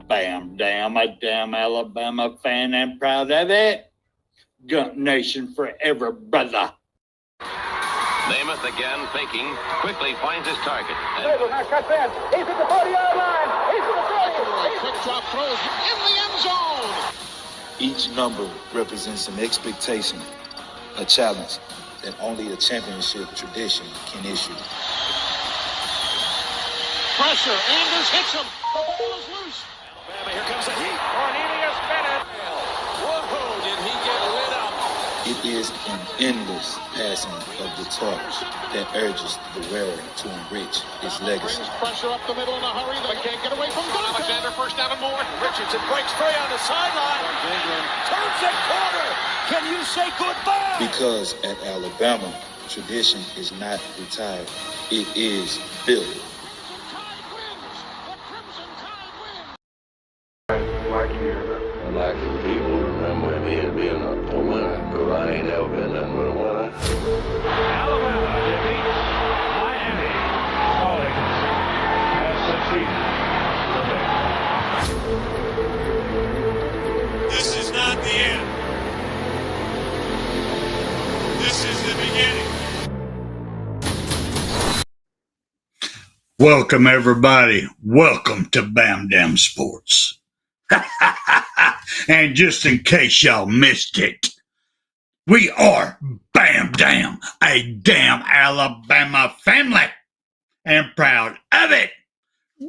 Bam, damn, a damn Alabama fan and proud of it. Gump Nation forever, brother. Namath again faking, quickly finds his target. Now cuts in. He's at the 40-yard line. He's at the 30. Quick drop throws in the end zone. Each number represents an expectation, a challenge that only a championship tradition can issue. Pressure. Anders hits him. The ball is loose. Alabama, here comes the heat. Cornelius Bennett. Whoa, did he get lit up? It is an endless passing of the torch that urges the wearer to enrich his legacy. Brings pressure up the middle in a hurry. They can't get away from Dante. Alexander first down and more. Richardson breaks free on the sideline. Turns it corner. Can you say goodbye? Because at Alabama, tradition is not retired. It is built. I'd like for people to remember me as being a winner, because I ain't never been nothing but a winner. Alabama defeats Miami. Calling has succeeded. This is not the end. This is the beginning. Welcome, everybody. Welcome to Bam Dam Sports. And just in case y'all missed it, we are Bam Dam, a damn Alabama family, and proud of it.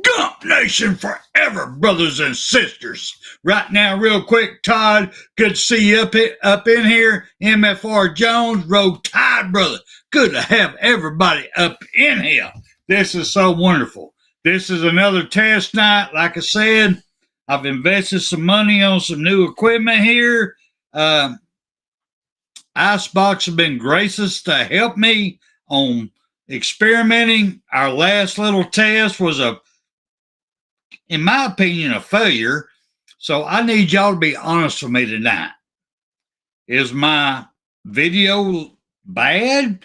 Gump Nation forever, brothers and sisters. Right now, real quick, Todd, good to see you up in here. MFR Jones, Road Tide, brother. Good to have everybody up in here. This is so wonderful. This is another test night. Like I said, I've invested some money on some new equipment here. Icebox have been gracious to help me on experimenting. Our last little test was in my opinion, a failure. So I need y'all to be honest with me tonight. Is my video bad?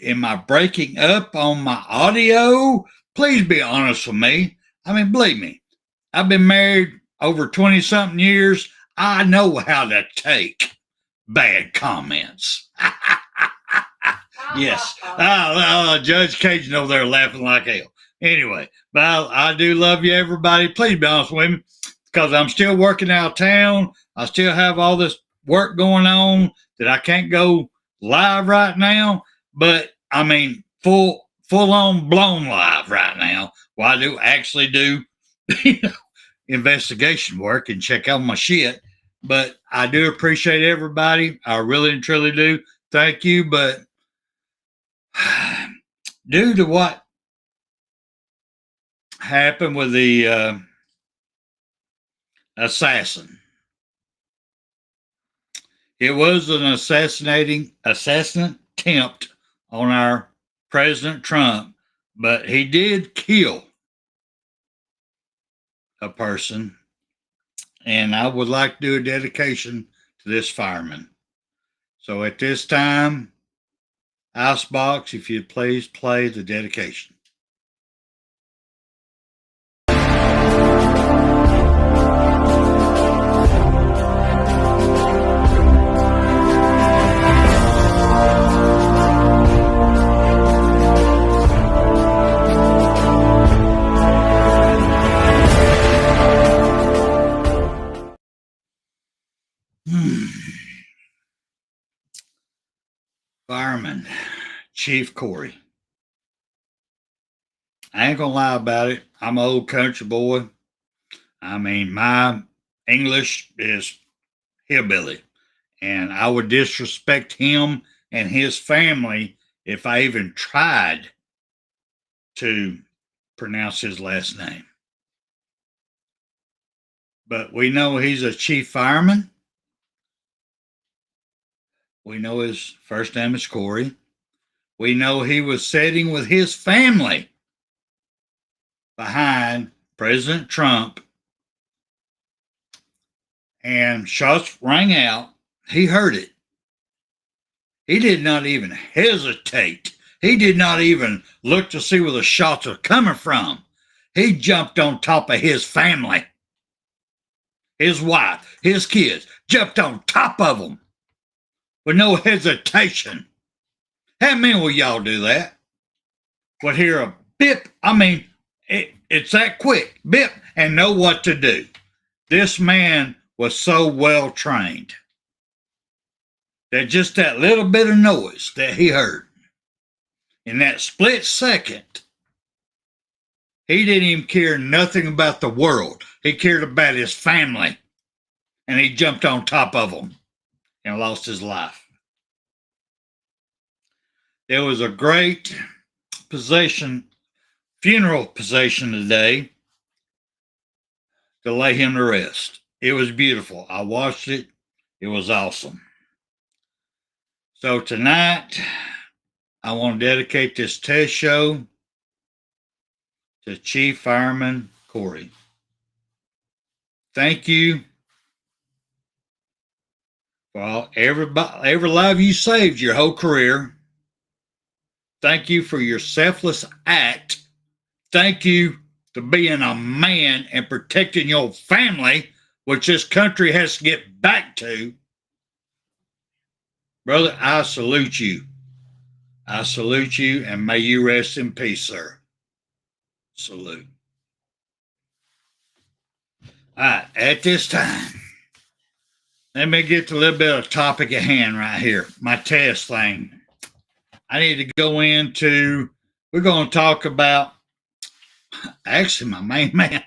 Am I breaking up on my audio? Please be honest with me. I mean, believe me, I've been married over 20-something years. I know how to take bad comments. Yes. Judge Cajun over there laughing like hell. Anyway, but I do love you, everybody. Please be honest with me, because I'm still working out of town. I still have all this work going on that I can't go live right now. But, I mean, full-on blown live right now. Well, I do actually do, investigation work and check out my shit. But I do appreciate everybody. I really and truly do. Thank you. But due to what happened with the assassin, it was an assassinate attempt on our President Trump, but he did kill a person, and I would like to do a dedication to this fireman. So at this time, Icebox, if you'd please play the dedication. Fireman, Chief Corey. I ain't gonna lie about it. I'm an old country boy. I mean, my English is hillbilly, and I would disrespect him and his family if I even tried to pronounce his last name. But we know he's a chief fireman. We know his first name is Corey. We know he was sitting with his family behind President Trump, and shots rang out. He heard it. He did not even hesitate. He did not even look to see where the shots were coming from. He jumped on top of his family. His wife, his kids, jumped on top of them with no hesitation. How many of y'all do that? Would hear a bip? I mean, it's that quick. Bip, and know what to do. This man was so well trained that just that little bit of noise that he heard in that split second, he didn't even care nothing about the world. He cared about his family, and he jumped on top of them and lost his life. There was a great funeral procession today to lay him to rest. It was beautiful. I watched it. It was awesome. So tonight, I want to dedicate this test show to Chief Fireman Corey. Thank you for every life you saved your whole career. Thank you for your selfless act. Thank you for being a man and protecting your family, which this country has to get back to. Brother, I salute you. I salute you, and may you rest in peace, sir. Salute. All right, at this time, let me get to a little bit of topic at hand right here. My test thing. I need to go into, we're going to talk about, actually, my main man,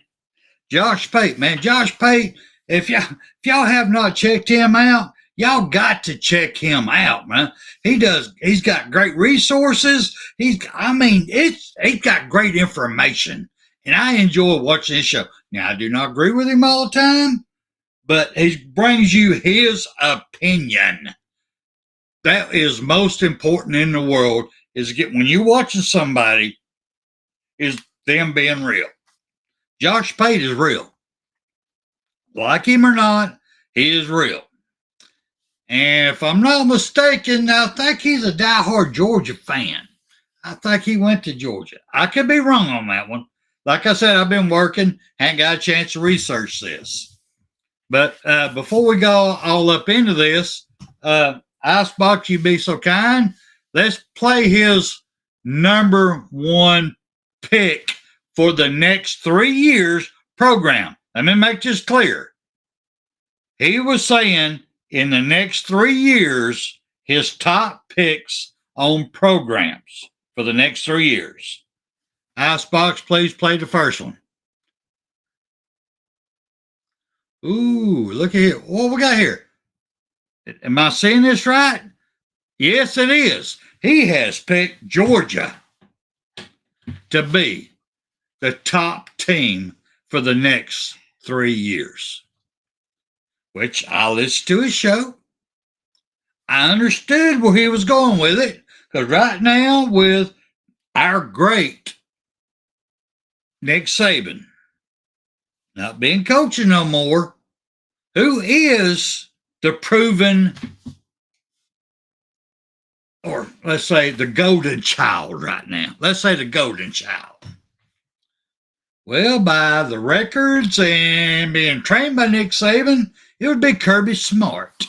Josh Pate, man. Josh Pate, if y'all have not checked him out, y'all got to check him out, man. He's got great resources. He's got great information. And I enjoy watching this show. Now, I do not agree with him all the time, but he brings you his opinion. That is most important in the world, is when you're watching somebody, is them being real. Josh Pate is real. Like him or not, he is real. And if I'm not mistaken, I think he's a diehard Georgia fan. I think he went to Georgia. I could be wrong on that one. Like I said, I've been working, hadn't got a chance to research this. But before we go all up into this, Icebox, you be so kind. Let's play his number one pick for the next 3 years program. Let me make this clear. He was saying in the next 3 years, his top picks on programs for the next 3 years. Icebox, please play the first one. Ooh, look at here. What we got here? Am I seeing this right? Yes, it is. He has picked Georgia to be the top team for the next 3 years, which I listened to his show. I understood where he was going with it, because right now with our great Nick Saban not being coaching no more, who is the proven, or let's say the golden child right now. Let's say the golden child. Well, by the records and being trained by Nick Saban, it would be Kirby Smart.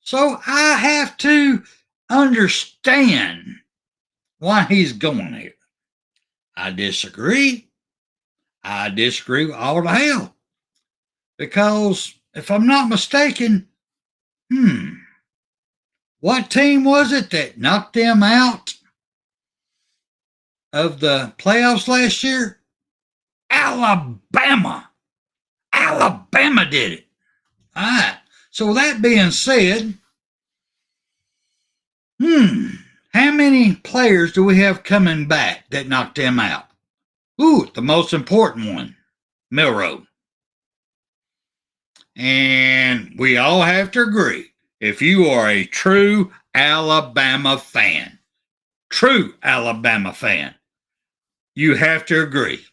So I have to understand why he's going here. I disagree. I disagree with all the hell. Because if I'm not mistaken, What team was it that knocked them out of the playoffs last year? Alabama. Alabama did it. All right. So that being said, how many players do we have coming back that knocked them out? Ooh, the most important one, Milroe. And we all have to agree, if you are a true Alabama fan, you have to agree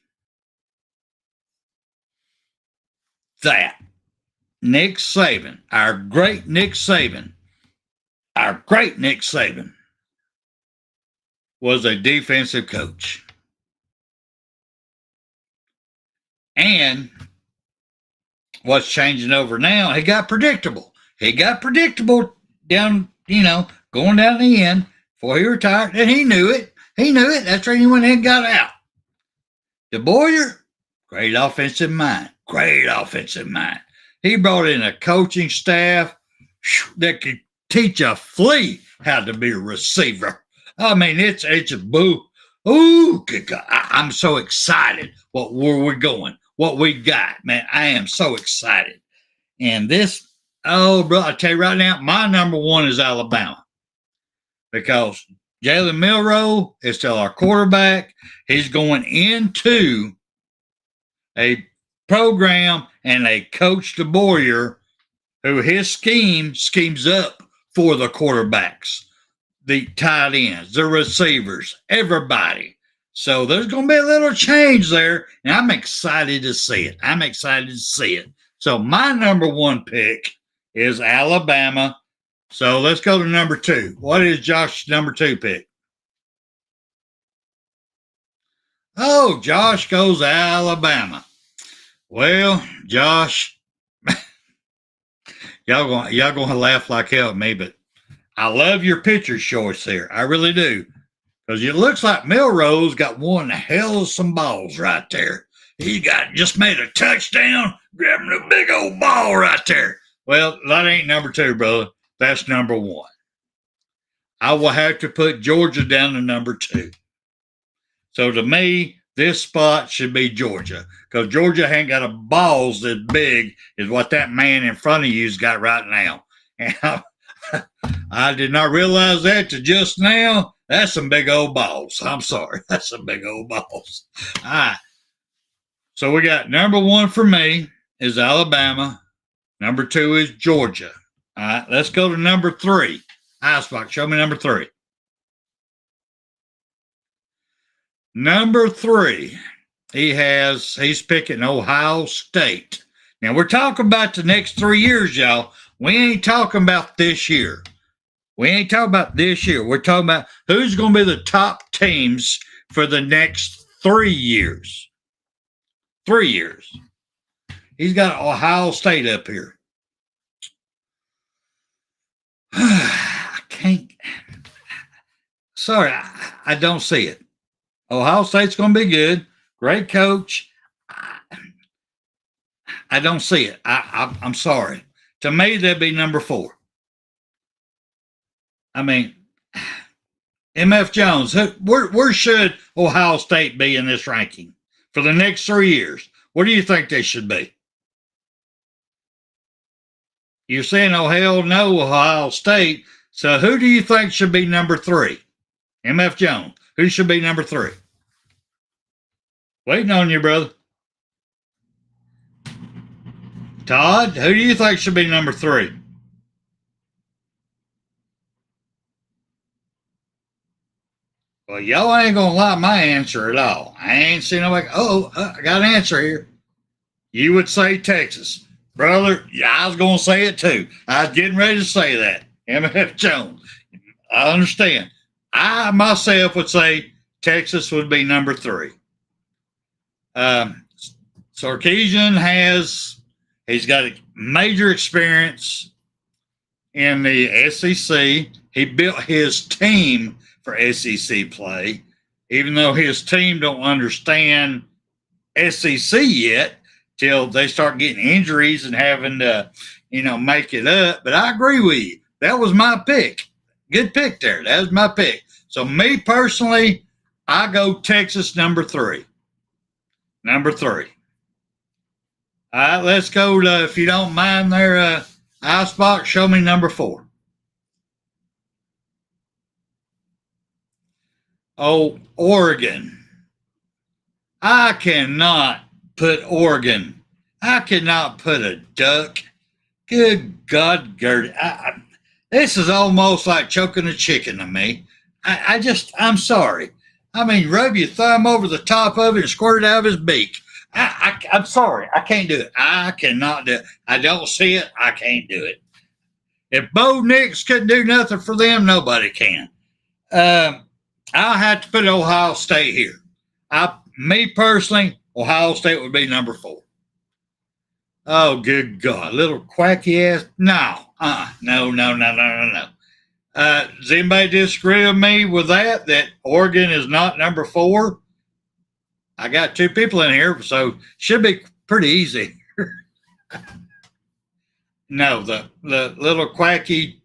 that Nick Saban, our great Nick Saban, was a defensive coach. And what's changing over now, he got predictable. Down, going down the end before he retired, and he knew it. That's why he went ahead and got out. DeBoyer, great offensive mind. He brought in a coaching staff that could teach a flea how to be a receiver. I mean, it's a boo. Ooh, I'm so excited where we're going, what we got, man. I am so excited. And this, oh, bro, I tell you right now, my number one is Alabama. Because Jalen Milroe is still our quarterback. He's going into a program and a coach DeBoyer who his schemes up for the quarterbacks, the tight ends, the receivers, everybody. So there's going to be a little change there, and I'm excited to see it. So my number one pick is Alabama. So let's go to number two. What is Josh's number two pick? Oh, Josh goes Alabama. Well, Josh, y'all gonna laugh like hell at me, but I love your pitcher choice there. I really do. Because it looks like Milroe's got one hell of some balls right there. He just made a touchdown, grabbing a big old ball right there. Well, that ain't number two, brother. That's number one. I will have to put Georgia down to number two. So to me, this spot should be Georgia, because Georgia ain't got a balls as big as what that man in front of you's got right now. And I did not realize that till just now. That's some big old balls. I'm sorry. That's some big old balls. All right. So we got number one for me is Alabama. Number two is Georgia. All right. Let's go to number three. Icebox, show me number three. Number three, he's picking Ohio State. Now, we're talking about the next 3 years, y'all. We ain't talking about this year. We're talking about who's going to be the top teams for the next 3 years. 3 years. He's got Ohio State up here. I can't. Sorry, I don't see it. Ohio State's going to be good. Great coach. I don't see it. I'm sorry. To me, that'd be number four. I mean, MF Jones, where should Ohio State be in this ranking for the next 3 years? Where do you think they should be? You're saying, oh, hell no, Ohio State. So who do you think should be number three? MF Jones. Who should be number three? Waiting on you, brother. Todd, who do you think should be number three? Well, y'all ain't going to like my answer at all. I ain't seen nobody. I got an answer here. You would say Texas. Brother, yeah, I was going to say it too. I was getting ready to say that. MF Jones. I understand. I myself would say Texas would be number three. Sarkisian he's got a major experience in the SEC. He built his team for SEC play, even though his team don't understand SEC yet till they start getting injuries and having to, make it up. But I agree with you. That was my pick. good pick there. That was my pick. So me personally, I go Texas number 3. Number 3. All right, let's go to, if you don't mind there, Icebox, show me number 4. Oh, Oregon. I cannot put Oregon. I cannot put a Duck. Good God, Gertie. This is almost like choking a chicken to me. I'm sorry. I mean, rub your thumb over the top of it and squirt it out of his beak. I'm sorry. I can't do it. I cannot do it. I don't see it. I can't do it. If Bo Nix couldn't do nothing for them, nobody can. I'll have to put Ohio State here. Me personally, Ohio State would be number 4. Oh, good God. Little quacky ass. No. No. Does anybody disagree with me with that Oregon is not number 4? I got 2 people in here, so should be pretty easy. No, the little quacky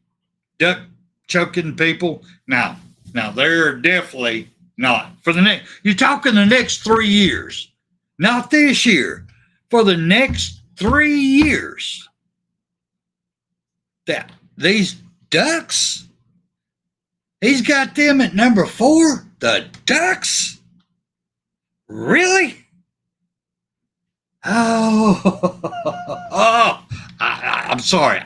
duck choking people. No, they're definitely not. For the next, you're talking the next 3 years, not this year. For the next 3 years, that these Ducks, he's got them at number 4. The Ducks, really? Oh, I'm sorry.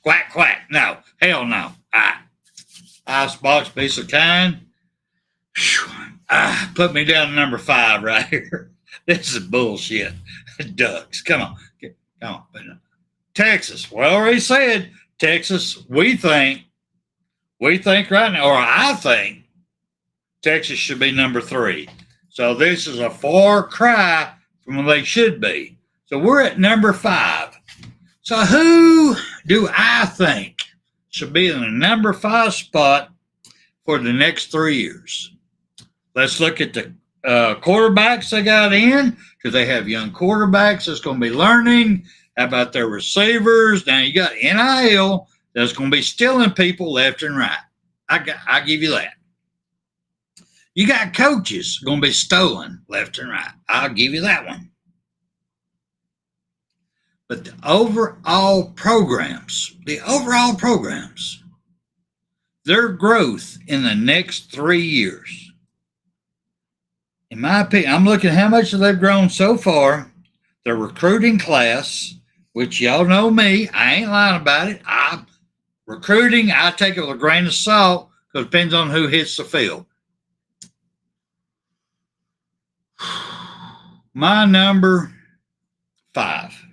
Quack, quack. No, hell no. Icebox, be so kind. Put me down to number 5 right here. This is bullshit. Ducks. Come on. Texas. Well, I already said Texas, we think right now, or I think Texas should be number 3. So this is a far cry from what they should be. So we're at number 5. So who do I think should be in the number 5 spot for the next 3 years? Let's look at the quarterbacks they got in, because they have young quarterbacks that's going to be learning. How about their receivers? Now you got NIL that's going to be stealing people left and right. I give you that. You got coaches going to be stolen left and right. I'll give you that one. But the overall programs, their growth in the next 3 years, in my opinion, I'm looking at how much they've grown so far. Their recruiting class, which y'all know me, I ain't lying about it. Recruiting, I take it with a grain of salt because it depends on who hits the field. My number 5.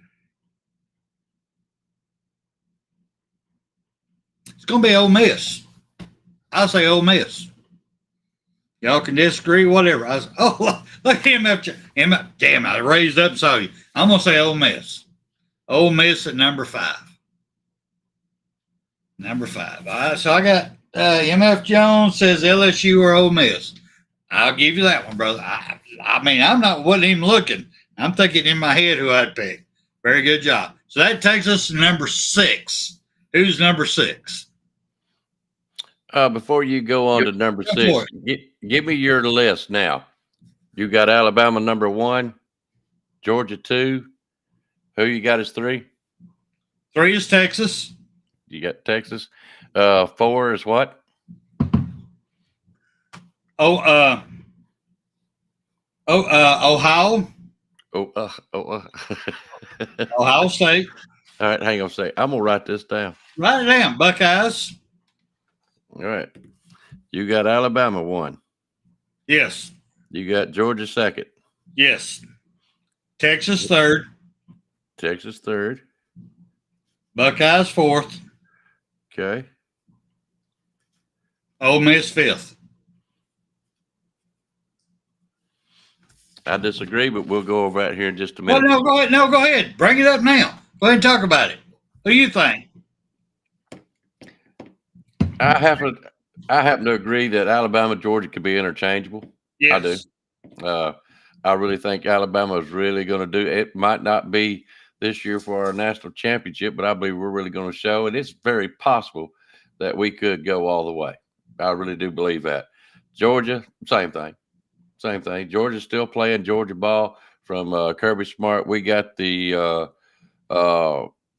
It's going to be Ole Miss. I'll say Ole Miss. Y'all can disagree, whatever. Look at him up. Damn, I raised up, saw you. I'm going to say Ole Miss. Ole Miss at number 5. Number 5. All right, so I got MF Jones says LSU or Ole Miss. I'll give you that one, brother. I mean, wasn't even looking. I'm thinking in my head who I'd pick. Very good job. So that takes us to number 6. Who's number 6? Before you go on to number 6, give me your list now. You got Alabama number 1, Georgia 2. Who you got as 3? 3 is Texas. You got Texas. 4 is what? Ohio. Ohio State. All right, hang on a second. I'm going to write this down. Write it down, Buckeyes. All right. You got Alabama 1. Yes. You got Georgia 2nd. Yes. Texas 3rd. Texas 3rd. Buckeyes 4th. Okay. Ole Miss 5th. I disagree, but we'll go over that here in just a minute. Well, go ahead. Bring it up now. Go ahead and talk about it. What do you think? I happen to agree that Alabama, Georgia could be interchangeable. Yes. I do. I really think Alabama is really going to do it. Might not be this year for our national championship, but I believe we're really going to show, and it's very possible that we could go all the way. I really do believe that. Georgia, same thing. Same thing. Georgia's still playing Georgia ball from Kirby Smart. We got the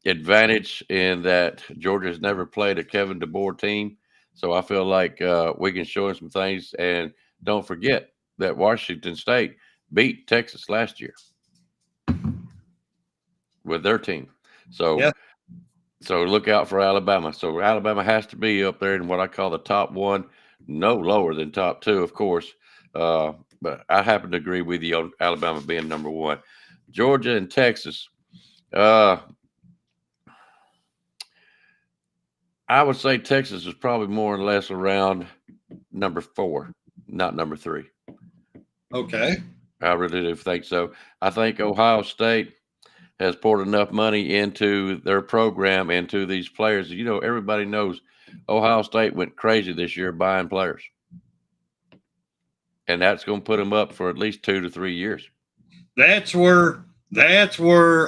advantage in that Georgia's never played a Kevin DeBoer team. So I feel like we can show him some things. And don't forget that Washington State beat Texas last year with their team. So, yeah. So look out for Alabama. So Alabama has to be up there in what I call the top one, no lower than top two, of course. But I happen to agree with you on Alabama being number one. Georgia and Texas. I would say Texas is probably more or less around number 4, not number 3. Okay. I really do think so. I think Ohio State has poured enough money into their program, into these players. You know, everybody knows Ohio State went crazy this year buying players. And that's going to put them up for at least 2 to 3 years. That's where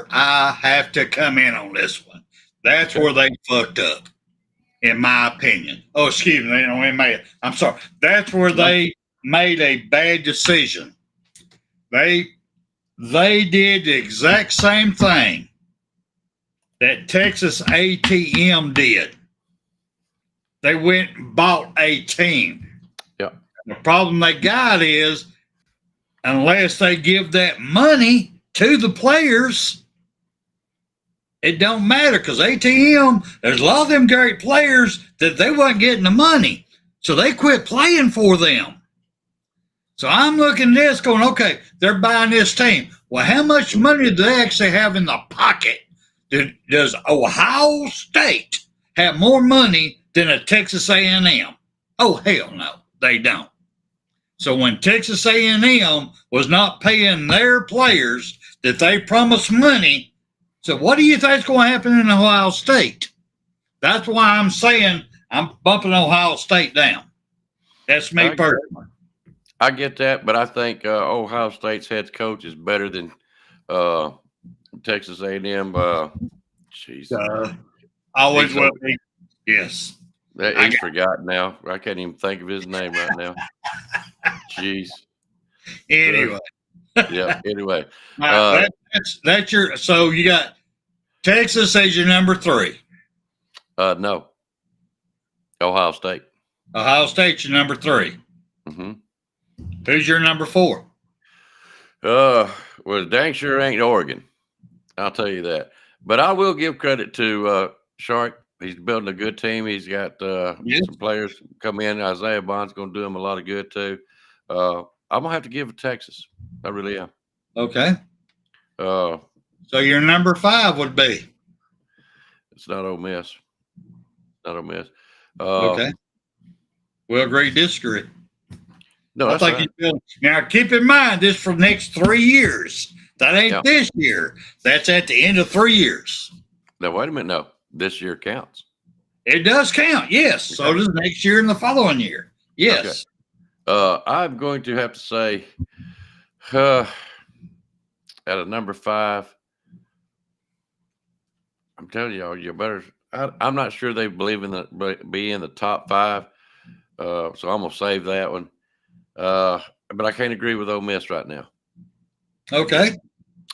I have to come in on this one. That's where they fucked up, in my opinion. Oh, excuse me. I'm sorry. That's where they made a bad decision. They did the exact same thing that Texas A&M did. They went and bought a team. Yeah. The problem they got is unless they give that money to the players, it don't matter because A&M, there's a lot of them great players that they wasn't getting the money. So they quit playing for them. So I'm looking at this going, okay, they're buying this team. Well, how much money do they actually have in the pocket? Does Ohio State have more money than a Texas A&M? Oh, hell no, they don't. So when Texas A&M was not paying their players that they promised money, so what do you think is going to happen in Ohio State? That's why I'm saying I'm bumping Ohio State down. That's me personally. I get that, but I think Ohio State's head coach is better than Texas A&M. Jeez, always will be. Yes, he's forgotten now. I can't even think of his name right now. Jeez. Anyway. Yeah. Anyway, that's your. So you got Texas as your number 3. No. Ohio State. Ohio State's your number 3. Mm-hmm. Who's your number 4? Well, dang sure ain't Oregon. I'll tell you that. But I will give credit to Shark. He's building a good team. He's got some players come in. Isaiah Bond's going to do him a lot of good too. I'm going to have to give it to Texas. I really am. Okay. So your number 5 would be? It's not Ole Miss. Not Ole Miss. Okay. We'll agree, disagree. No, I think right. Now, keep in mind, this for the next 3 years. That ain't this year. That's at the end of 3 years. Now, wait a minute. No, this year counts. It does count, yes. Okay. So does next year and the following year. Yes. Okay. I'm going to have to say at a number 5, I'm telling y'all, you better. I'm not sure they believe in be in the top 5. So I'm going to save that one. But I can't agree with Ole Miss right now. Okay.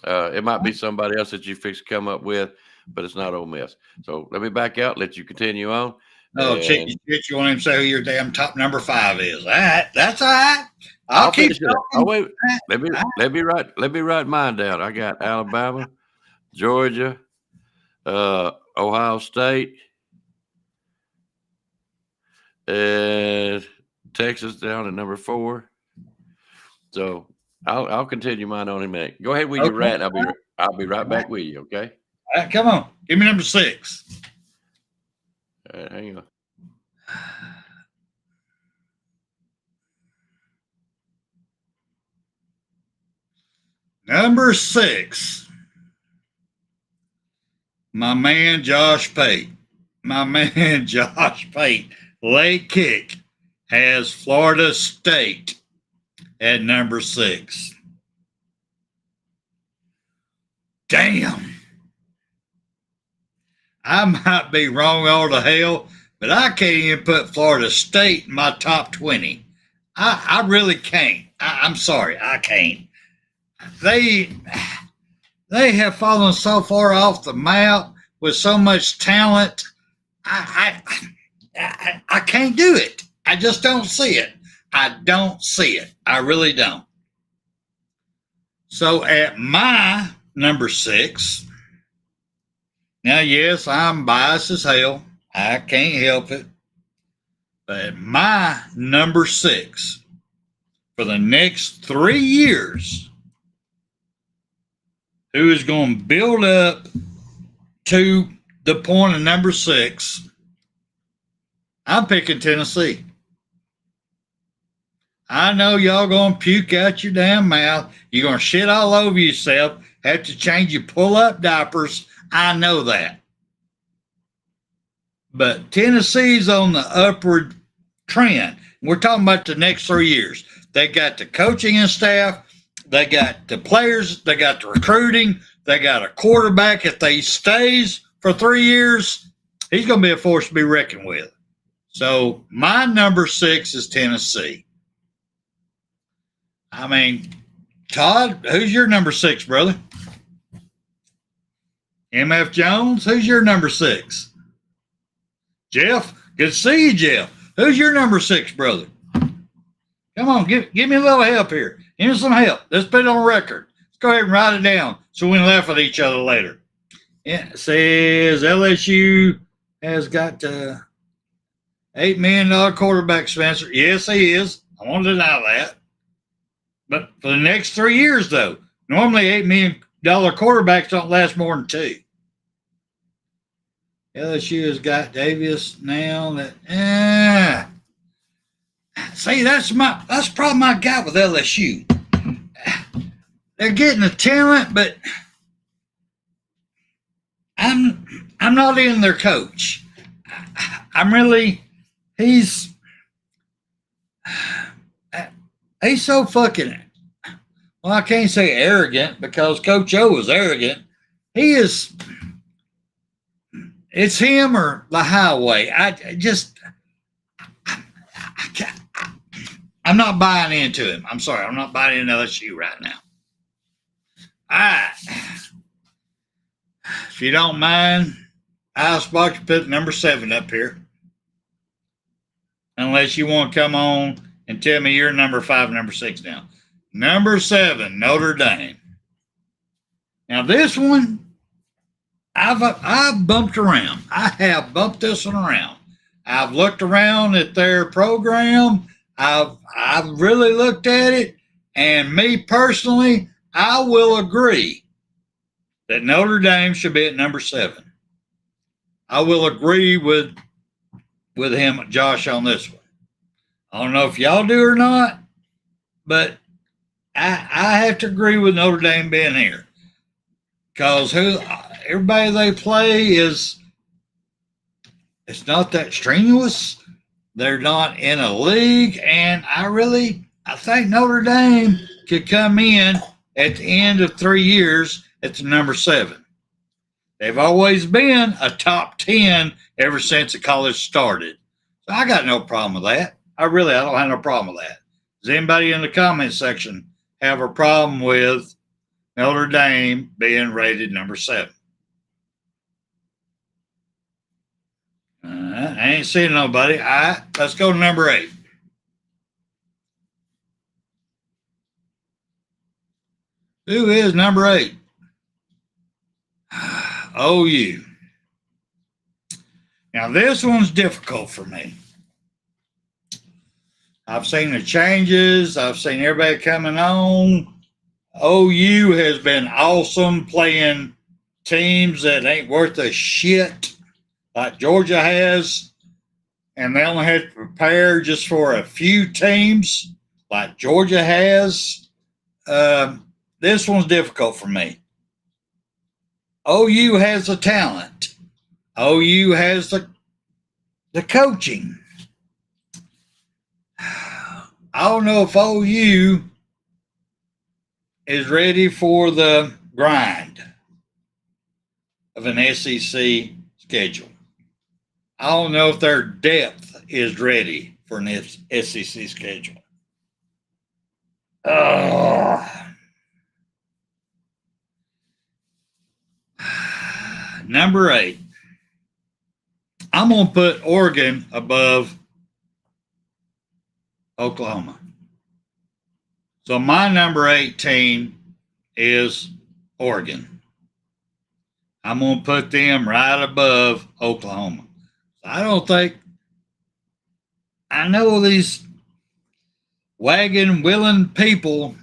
It might be somebody else that you fix to come up with, but it's not Ole Miss. So let me back out, let you continue on. Oh, shit, you want him to say who your damn top number 5 is. All right. That's all right. I'll keep talking. Oh, wait. Let me write mine down. I got Alabama, Georgia, Ohio State, and Texas down at number 4. So I'll continue mine on in a minute. Go ahead with your rant. I'll be right back with you. Okay. All right, come on. Give me number 6. All right, hang on. Number 6. My man Josh Pate. Late kick has Florida State at number 6. Damn. I might be wrong all to hell, but I can't even put Florida State in my top 20. I really can't. I'm sorry, I can't. They have fallen so far off the map with so much talent. I can't do it. I just don't see it. I don't see it. I really don't. So at my number 6, now, yes, I'm biased as hell. I can't help it. But at my number 6, for the next 3 years, who is going to build up to the point of number 6, I'm picking Tennessee. I know y'all going to puke out your damn mouth. You're going to shit all over yourself, have to change your pull-up diapers. I know that. But Tennessee's on the upward trend. We're talking about the next 3 years. They got the coaching and staff. They got the players. They got the recruiting. They got a quarterback. If they stays for 3 years, he's going to be a force to be reckoned with. So my number 6 is Tennessee. I mean, Todd, who's your number 6, brother? MF Jones, who's your number 6? Jeff, good to see you, Jeff. Who's your number 6, brother? Come on, give me a little help here. Give me some help. Let's put it on record. Let's go ahead and write it down so we can laugh at each other later. It says LSU has got $8 million quarterback, Spencer. Yes, he is. I won't deny that. But for the next 3 years, though, normally $8 million quarterbacks don't last more than 2. LSU has got Davis now. See, that's probably my guy with LSU. They're getting the talent, but I'm not in their coach. He's so fucking, well, I can't say arrogant because Coach O is arrogant. It's him or the highway. I'm not buying into him. I'm sorry. I'm not buying into LSU right now. All right. If you don't mind, I'll spot you put number 7 up here. Unless you want to come on and tell me you're number 5, number 6 now. Number 7, Notre Dame. Now this one, I've bumped around. I have bumped this one around. I've looked around at their program. I've really looked at it, and me personally, I will agree that Notre Dame should be at number 7. I will agree with him, Josh, on this one. I don't know if y'all do or not, but I have to agree with Notre Dame being here because everybody they play it's not that strenuous. They're not in a league, and I think Notre Dame could come in at the end of 3 years at the number 7. They've always been a top 10 ever since the college started. So I got no problem with that. I don't have no problem with that. Does anybody in the comment section have a problem with Notre Dame being rated number 7? I ain't seeing nobody. All right, let's go to number 8. Who is number 8? OU. Now, this one's difficult for me. I've seen the changes. I've seen everybody coming on. OU has been awesome playing teams that ain't worth a shit like Georgia has, and they only had to prepare just for a few teams like Georgia has. This one's difficult for me. OU has the talent. OU has the coaching. I don't know if OU is ready for the grind of an SEC schedule. I don't know if their depth is ready for an SEC schedule. Number 8. I'm going to put Oregon above Oklahoma. So my number 8 team is Oregon. I'm going to put them right above Oklahoma. I know these wagon willing people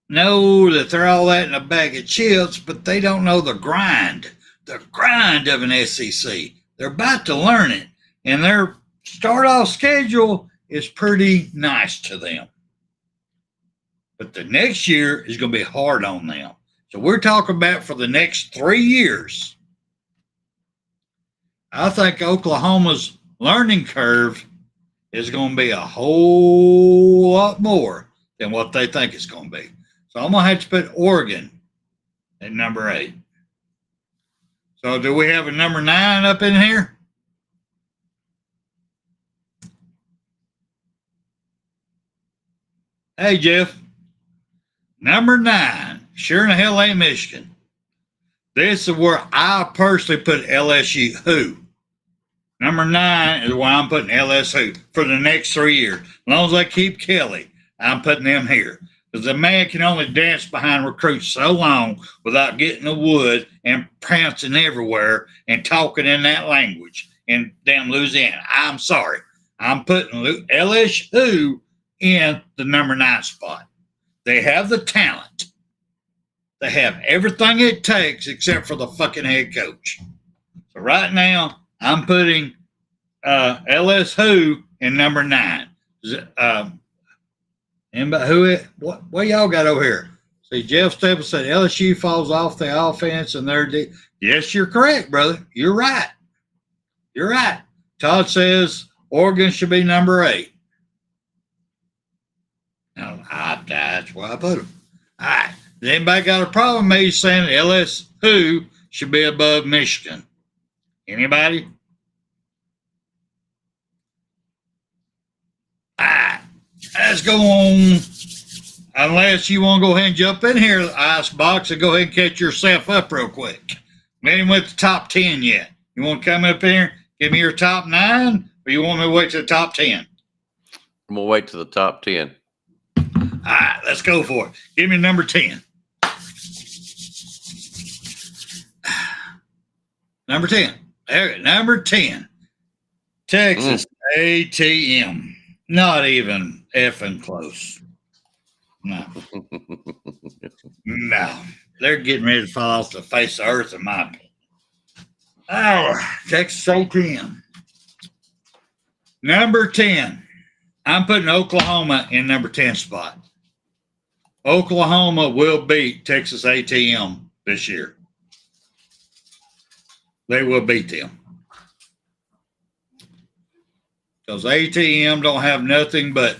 know that they're all that in a bag of chips, but they don't know the grind of an SEC. They're about to learn it, and their start-off schedule is pretty nice to them. But the next year is going to be hard on them. So we're talking about for the next 3 years. I think Oklahoma's learning curve is going to be a whole lot more than what they think it's going to be. So I'm going to have to put Oregon at number 8. So do we have a number 9 up in here? Hey, Jeff. Number 9, sure in the hell ain't Michigan. This is where I personally put LSU. Who? Number 9 is where I'm putting LSU for the next 3 years. As long as I keep Kelly, I'm putting them here. Because the man can only dance behind recruits so long without getting the wood and prancing everywhere and talking in that language in damn Louisiana. I'm sorry. I'm putting LSU in the number 9 spot. They have the talent. They have everything it takes except for the fucking head coach. So right now, I'm putting LSU in number 9. What y'all got over here? See, Jeff Staples said LSU falls off the offense and they're yes, you're correct, brother. You're right. You're right. Todd says Oregon should be number 8. Now, that's where I put them. All right. Has anybody got a problem with me saying LSU should be above Michigan? Anybody? All right. Let's go on. Unless you want to go ahead and jump in here, Icebox, and go ahead and catch yourself up real quick. We ain't with the top 10 yet. You want to come up here, give me your top 9, or you want me to wait to the top 10? I'm going to wait to the top 10. All right, let's go for it. Give me number 10. Number 10. There, number 10. Texas A&M. Not even effing close. No. No. They're getting ready to fall off the face of the earth in my opinion. Oh, Texas A&M. Number 10. I'm putting Oklahoma in number 10 spot. Oklahoma will beat Texas A&M this year. They will beat them. Because A&M don't have nothing but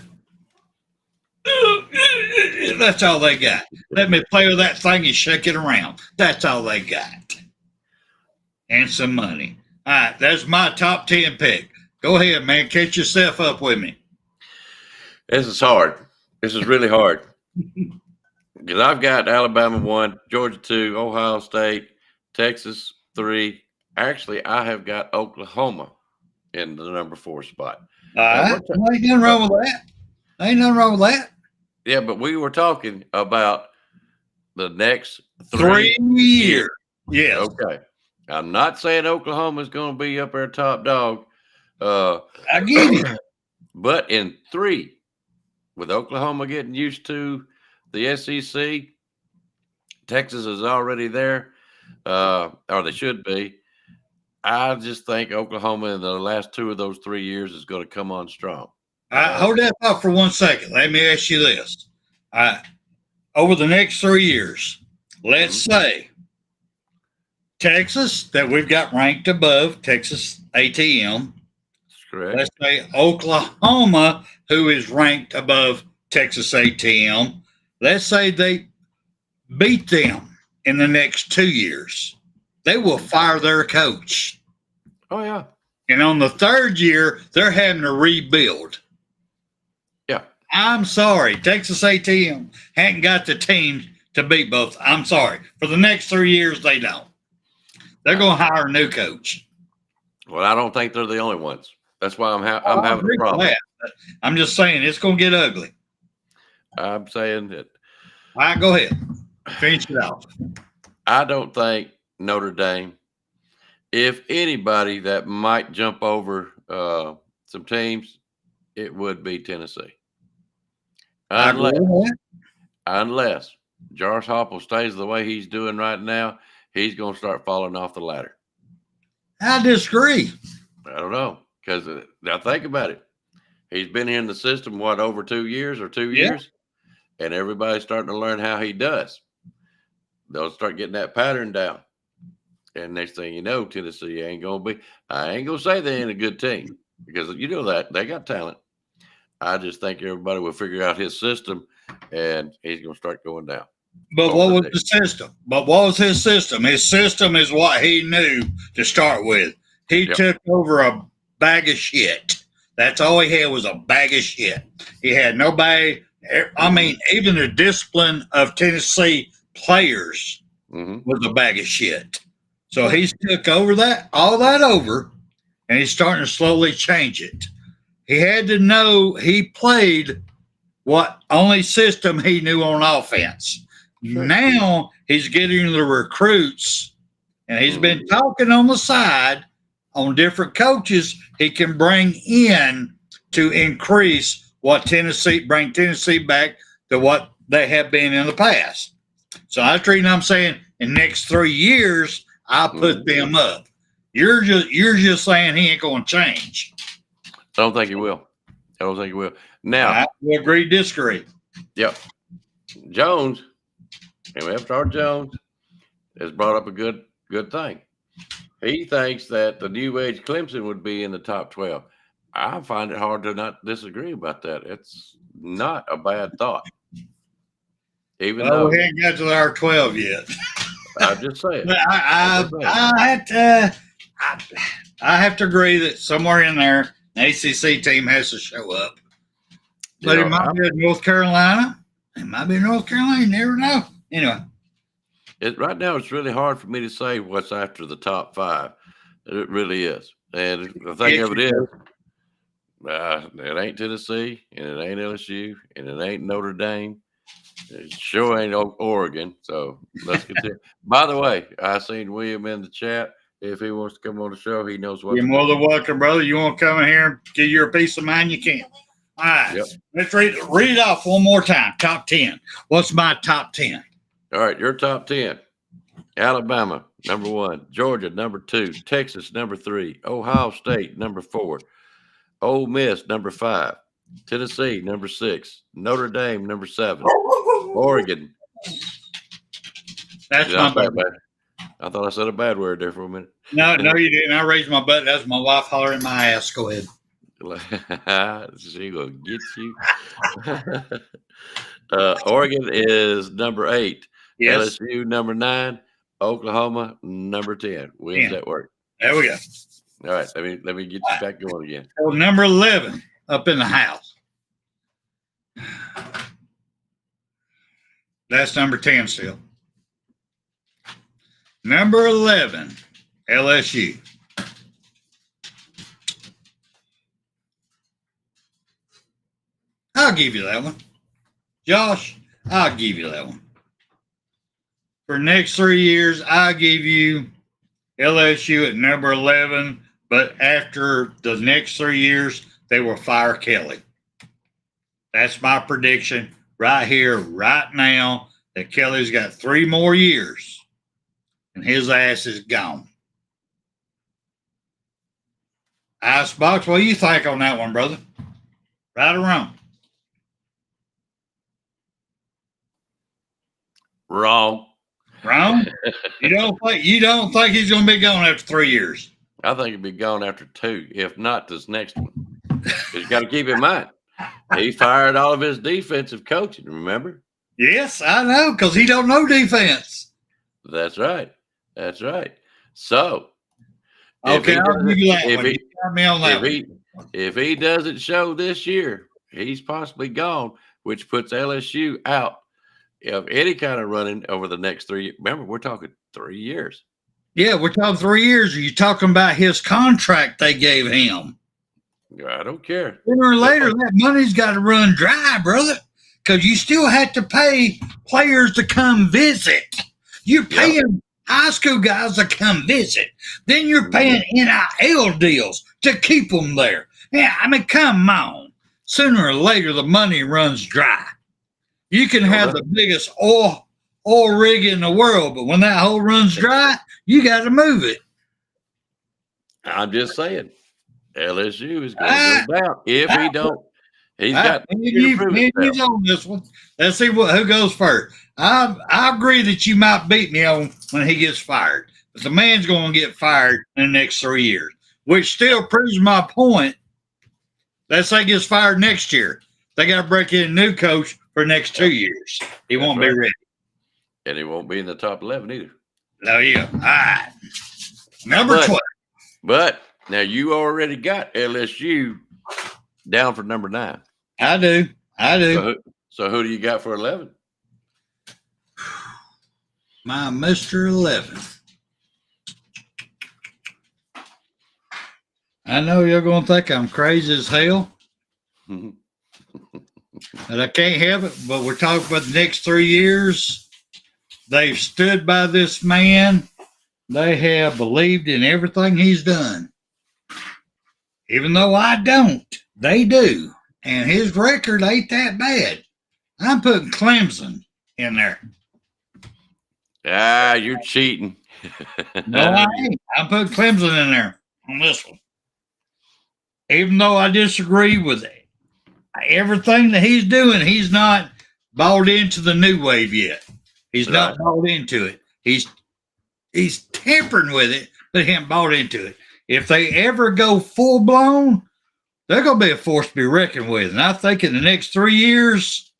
that's all they got. Let me play with that thing and shake it around. That's all they got. And some money. All right, that's my top 10 pick. Go ahead, man. Catch yourself up with me. This is hard. This is really hard. Because I've got Alabama 1, Georgia 2, Ohio State, Texas 3. Actually, I have got Oklahoma in the number 4 spot. All right. Ain't nothing wrong with that. Ain't nothing wrong with that. Yeah, but we were talking about the next 3 years. Yes. Okay. I'm not saying Oklahoma is going to be up there top dog. I get it. But in 3, with Oklahoma getting used to the SEC, Texas is already there, or they should be. I just think Oklahoma in the last 2 of those 3 years is going to come on strong. Hold that thought for 1 second. Let me ask you this. Over the next 3 years, let's say Texas, that we've got ranked above Texas A&M. That's correct. Let's say Oklahoma, who is ranked above Texas A&M. Let's say they beat them in the next 2 years. they will fire their coach. Oh, yeah. And on the third year, they're having to rebuild. Yeah. I'm sorry. Texas A&M hadn't got the team to beat both. I'm sorry. For the next 3 years, they don't. They're going to hire a new coach. Well, I don't think they're the only ones. That's why I'm having a problem. I'm just saying it's going to get ugly. I'm saying that. All right, go ahead. Finish it off. I don't think Notre Dame, if anybody that might jump over some teams, it would be Tennessee. Unless Josh Heupel stays the way he's doing right now, he's going to start falling off the ladder. I disagree. I don't know, because now think about it. He's been here in the system, over 2 years or 2 years? And everybody's starting to learn how he does. They'll start getting that pattern down. And next thing you know, Tennessee ain't going to be – I ain't going to say they ain't a good team because you know that. They got talent. I just think everybody will figure out his system, and he's going to start going down. But what was the system? But what was his system? His system is what he knew to start with. He took over a bag of shit. That's all he had was a bag of shit. He had nobody – I mean, even the discipline of Tennessee players was a bag of shit. So he's took over all that over, and he's starting to slowly change it. He had to know he played what only system he knew on offense. Sure. Now he's getting the recruits, and he's been talking on the side on different coaches he can bring in to increase bring Tennessee back to what they have been in the past. So that's the reason I'm saying in the next 3 years, I'll put them up. You're just saying he ain't going to change. I don't think he will. Now, I will agree, disagree. Yep. Jones, and we have to start Jones, has brought up a good thing. He thinks that the new age Clemson would be in the top 12. I find it hard to not disagree about that. It's not a bad thought. Even though we haven't got to our 12 yet. I'm just saying. I have to agree that somewhere in there, the ACC team has to show up. But it might be North Carolina. It might be North Carolina. You never know. Anyway. Right now, it's really hard for me to say what's after the top 5. It really is. And the thing of it is, it ain't Tennessee, and it ain't LSU, and it ain't Notre Dame. It sure ain't Oregon. So let's continue. By the way, I seen William in the chat. If he wants to come on the show, he knows what. You're more than welcome, brother. You want to come in here and give your peace of mind? You can. All right. Yep. Let's read it off one more time. Top 10. What's my top 10? All right, your top 10. Alabama, number 1. Georgia, number 2. Texas, number 3. Ohio State, number 4. Ole Miss, number 5. Tennessee, number 6. Notre Dame, number 7. Oregon. That's my bad. I thought I said a bad word there for a minute. No, you didn't. I raised my butt. That's my wife hollering my ass. Go ahead. She gonna get you. Oregon is number 8. Yes. LSU number 9. Oklahoma number 10. When's that work? There we go. All right, let me get you back going again. So number 11 up in the house. That's number 10 still. Number 11, LSU. I'll give you that one. Josh, I'll give you that one. For the next 3 years, I'll give you LSU at number 11, but after the next 3 years, they will fire Kelly. That's my prediction right here, right now, that Kelly's got 3 more years, and his ass is gone. Icebox, what do you think on that one, brother? Right or wrong? Wrong. Wrong? You don't think he's going to be gone after 3 years? I think he'll be gone after 2, if not this next one. You got to keep in mind, he fired all of his defensive coaching, remember? Yes, I know, because he don't know defense. That's right. That's right. So Okay, I'll give you that if one. he, You got me on that if he doesn't show this year, he's possibly gone, which puts LSU out of any kind of running over the next 3. Remember, we're talking 3 years. Yeah, we're talking 3 years. Are you talking about his contract they gave him? I don't care. Sooner or later, that money's got to run dry, brother, because you still have to pay players to come visit. You're paying high school guys to come visit. Then you're paying NIL deals to keep them there. Yeah, I mean, come on. Sooner or later, the money runs dry. You can have the biggest oil rig in the world, but when that hole runs dry, you got to move it. I'm just saying, LSU is going to go down if he don't. He's got He's on this one. Let's see who goes first. I agree that you might beat me on when he gets fired, but the man's going to get fired in the next 3 years, which still proves my point. Let's say he gets fired next year. They got to break in a new coach for the next 2 years. He won't be ready. And he won't be in the top 11 either. Oh, yeah. All right. Number 12. But now you already got LSU down for number 9. I do. So who do you got for 11? My Mr. 11. I know you're going to think I'm crazy as hell. And I can't help it, but we're talking about the next 3 years. They've stood by this man. They have believed in everything he's done. Even though I don't, they do. And his record ain't that bad. I'm putting Clemson in there. Ah, you're cheating. No, I ain't. I'm putting Clemson in there on this one. Even though I disagree with everything that he's doing, he's not bought into the new wave yet. He's not bought into it. He's tampering with it, but he hasn't bought into it. If they ever go full blown, they're going to be a force to be reckoned with. And I think in the next 3 years,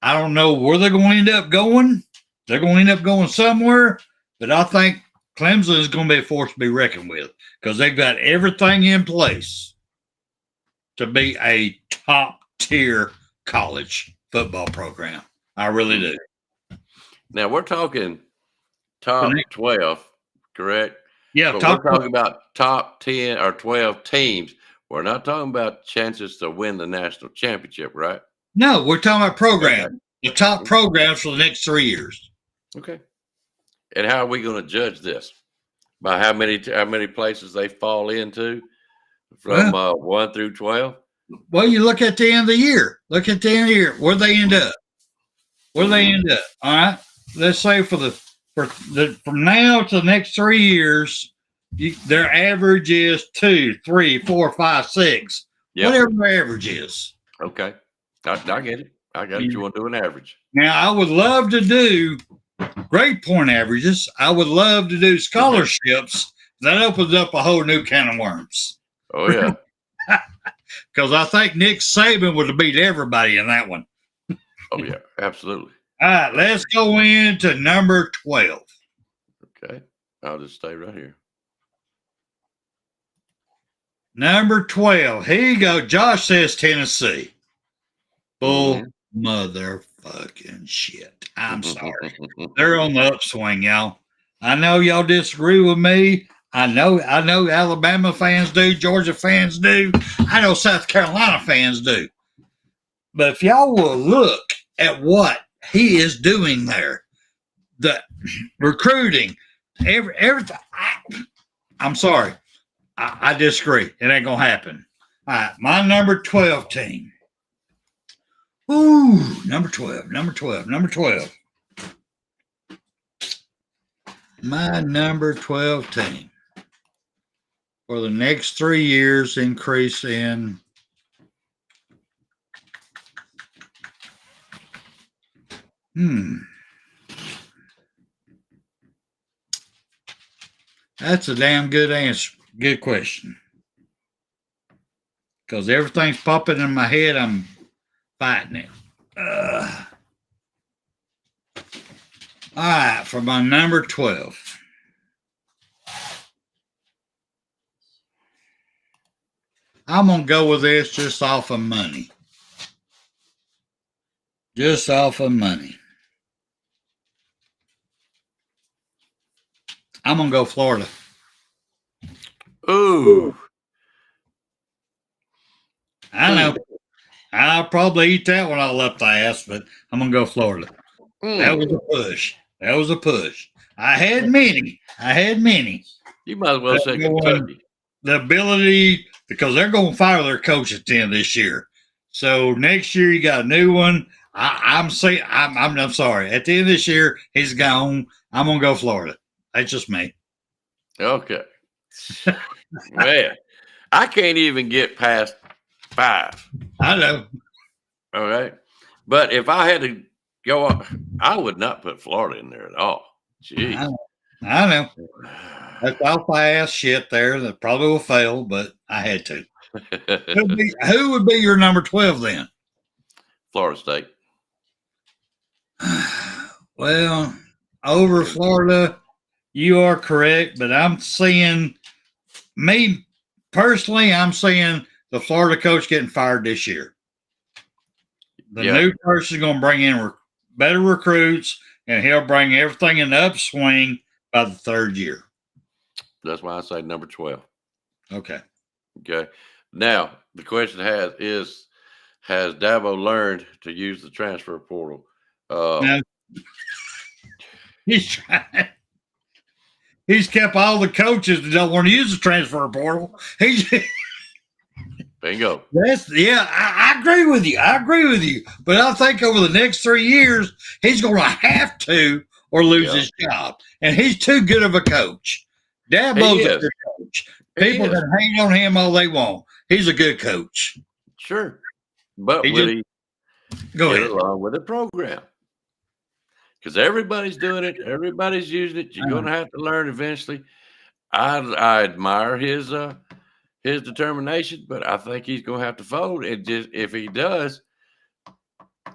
I don't know where they're going to end up going. They're going to end up going somewhere, but I think Clemson is going to be a force to be reckoned with because they've got everything in place to be a top-tier college football program. I really do. Now, we're talking top 12, correct? Yeah, but we're talking about top 10 or 12 teams. We're not talking about chances to win the national championship, right? No, we're talking about programs. The top programs for the next 3 years. Okay. And how are we going to judge this? By how many places they fall into from 1 through 12? Well, you look at the end of the year. Look at the end of the year. Where they end up. All right. Let's say from now to the next 3 year,s their average is 2, 3, 4, 5, 6. Yep. Whatever their average is. Okay. I get it. I got it. You want to do an average. Now, I would love to do grade point averages. I would love to do scholarships. That opens up a whole new can of worms. Oh, yeah. Because I think Nick Saban would have beat everybody in that one. Oh, yeah. Absolutely. All right. Let's go into number 12. Okay. I'll just stay right here. Number 12. Here you go. Josh says Tennessee. Bull motherfucking shit. I'm sorry. They're on the upswing, y'all. I know y'all disagree with me. I know Alabama fans do. Georgia fans do. I know South Carolina fans do. But if y'all will look at what he is doing there, the recruiting, everything. I'm sorry. I disagree. It ain't going to happen. All right. My number 12 team. Ooh, number 12. My number 12 team for the next 3 years increase in That's a damn good answer. Good question. Because everything's popping in my head. I'm fighting it. All right, for my number 12. I'm gonna go with this just off of money. Just off of money. I'm gonna go Florida. Ooh. I know. I'll probably eat that one all up the ass, but I'm gonna go Florida. That was a push. That was a push. I had many. You might as well say Kentucky. The ability, because they're going to fire their coach at the end of this year. So next year you got a new one. I'm saying I'm sorry. At the end of this year, he's gone. I'm gonna go Florida. That's just me. Okay. Man, I can't even get past 5. I know. All right. But if I had to go up, I would not put Florida in there at all. Gee. I know. That's alpha ass shit there that probably will fail, but I had to. Who would be your number 12 then? Florida State. Well, over Florida, you are correct, but I'm seeing me personally, I'm seeing the Florida coach getting fired this year. The new person is going to bring in better recruits, and he'll bring everything in the upswing by the 3rd year. That's why I say number 12. Okay. Okay. Now, the question has Dabo learned to use the transfer portal? No. He's trying. He's kept all the coaches that don't want to use the transfer portal. Bingo. I agree with you. But I think over the next 3 years, he's going to have to or lose his job. And he's too good of a coach. Dabo's a good coach. People can hate on him all they want. He's a good coach. Sure. But will he get along with the program? Because everybody's doing it. Everybody's using it. You're going to have to learn eventually. I admire his determination, but I think he's going to have to fold. If he does,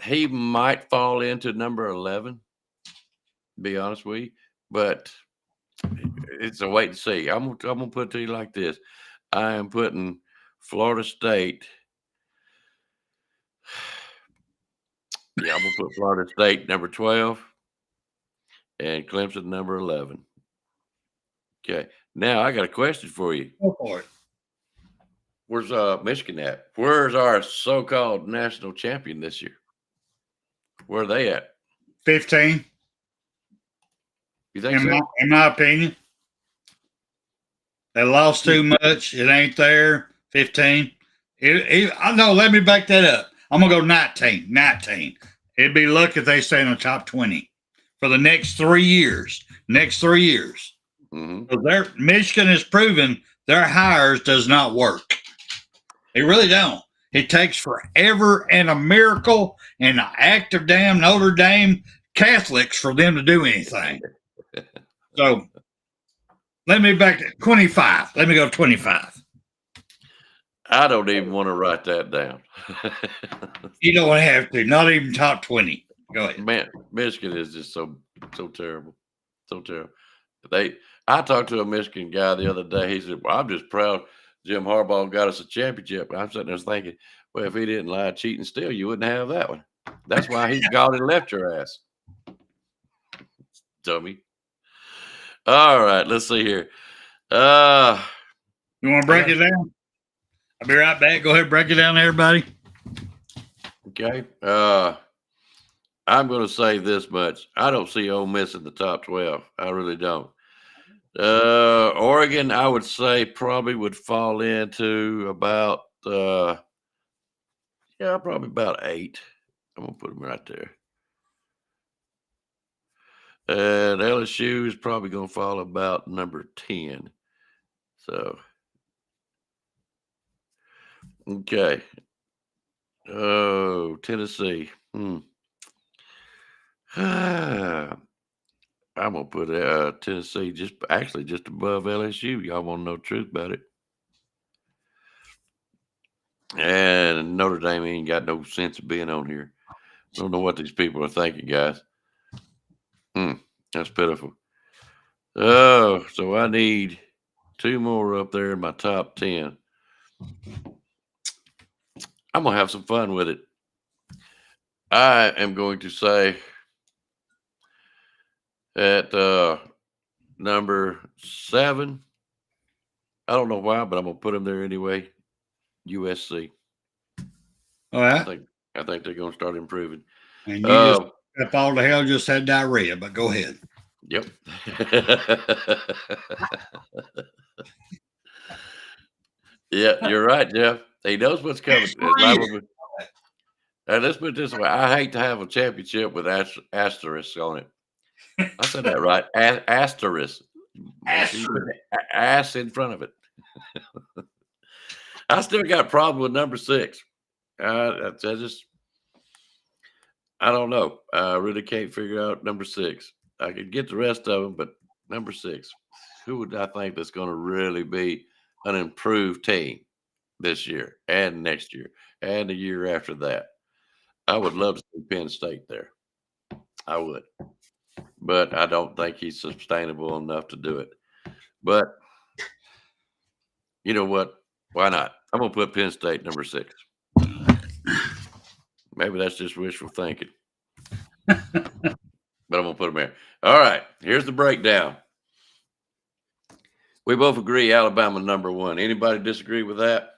he might fall into number 11, to be honest with you. But it's a wait and see. I'm going to put it to you like this. I am putting Florida State. Yeah, I'm going to put Florida State number 12 and Clemson number 11. Okay. Now, I got a question for you. Go for it. Where's Michigan at? Where's our so-called national champion this year? Where are they at? 15. You think so? In my opinion. They lost too much. It ain't there. 15. No, let me back that up. I'm going to go 19. 19. It'd be lucky if they stay in the top 20 for the next 3 years. Mm-hmm. Michigan has proven their hires does not work. They really don't. It takes forever and a miracle and an act of damn Notre Dame Catholics for them to do anything. So let me back to 25. Let me go 25. I don't even want to write that down. You don't have to. Not even top 20. Go ahead. Man, Michigan is just so terrible. So terrible. I talked to a Michigan guy the other day. He said, well, I'm just proud Jim Harbaugh got us a championship. And I'm sitting there thinking, well, if he didn't lie, cheat, and steal, you wouldn't have that one. That's why he got and left your ass. Dummy. All right, let's see here. You want to break it down? I'll be right back. Go ahead, break it down, everybody. Okay. I'm going to say this much. I don't see Ole Miss in the top 12. I really don't. Oregon, I would say, probably would fall into about, probably about 8. I'm going to put them right there. And LSU is probably going to fall about number 10. So, okay. Oh, Tennessee. I'm going to put Tennessee just above LSU. Y'all want to know the truth about it. And Notre Dame ain't got no sense of being on here. Don't know what these people are thinking, guys. That's pitiful. Oh, so I need 2 more up there in my top 10. I'm gonna have some fun with it. I am going to say at number 7. I don't know why, but I'm gonna put them there anyway. USC. All I right. think they're gonna start improving. And you just, if all the hell just had diarrhea, but go ahead. Yep. Yeah, you're right, Jeff. He knows what's coming. Let's put it this way. I hate to have a championship with asterisk on it. I said that right. Asterisk. Ass in front of it. I still got a problem with number 6. I don't know. I really can't figure out number 6. I could get the rest of them, but number 6, who would I think that's going to really be an improved team this year and next year and the year after that? I would love to see Penn State there. I would. But I don't think he's sustainable enough to do it. But you know what? Why not? I'm going to put Penn State number 6. Maybe that's just wishful thinking. But I'm going to put them there. All right. Here's the breakdown. We both agree Alabama number 1. Anybody disagree with that?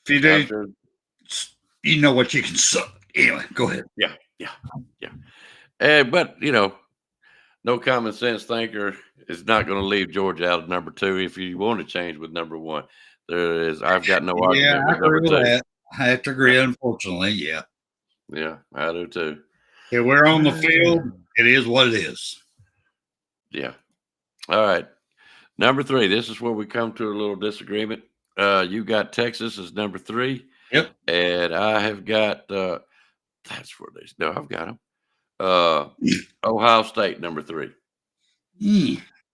If you do, you know what you can suck. Anyway, go ahead. Yeah. But, no common sense thinker is not going to leave Georgia out of number 2 if you want to change with number 1. I've got no argument with number 2. That. I have to agree, unfortunately. Yeah. Yeah, I do too. If we're on the field, it is what it is. Yeah. All right. Number 3. This is where we come to a little disagreement. You got Texas as number 3. Yep. And I have got that's where I've got them. Ohio State number 3.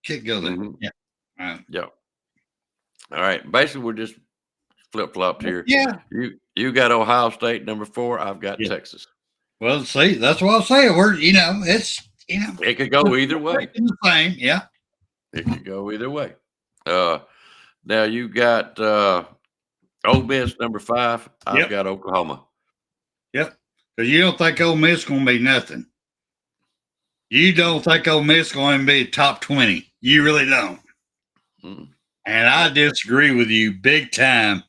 Can't go there. Mm-hmm. Yeah. Yep. All right. Basically, we're just flip-flopped here. Yeah. You got Ohio State number 4. I've got Texas. Well, see, that's what I'm saying. It could go either way. The same, yeah. It could go either way. Now you got Ole Miss number 5. I've got Oklahoma. Yep. Because you don't think Ole Miss is going to be nothing. You don't think Ole Miss is going to be top 20. You really don't. Mm. And I disagree with you big time.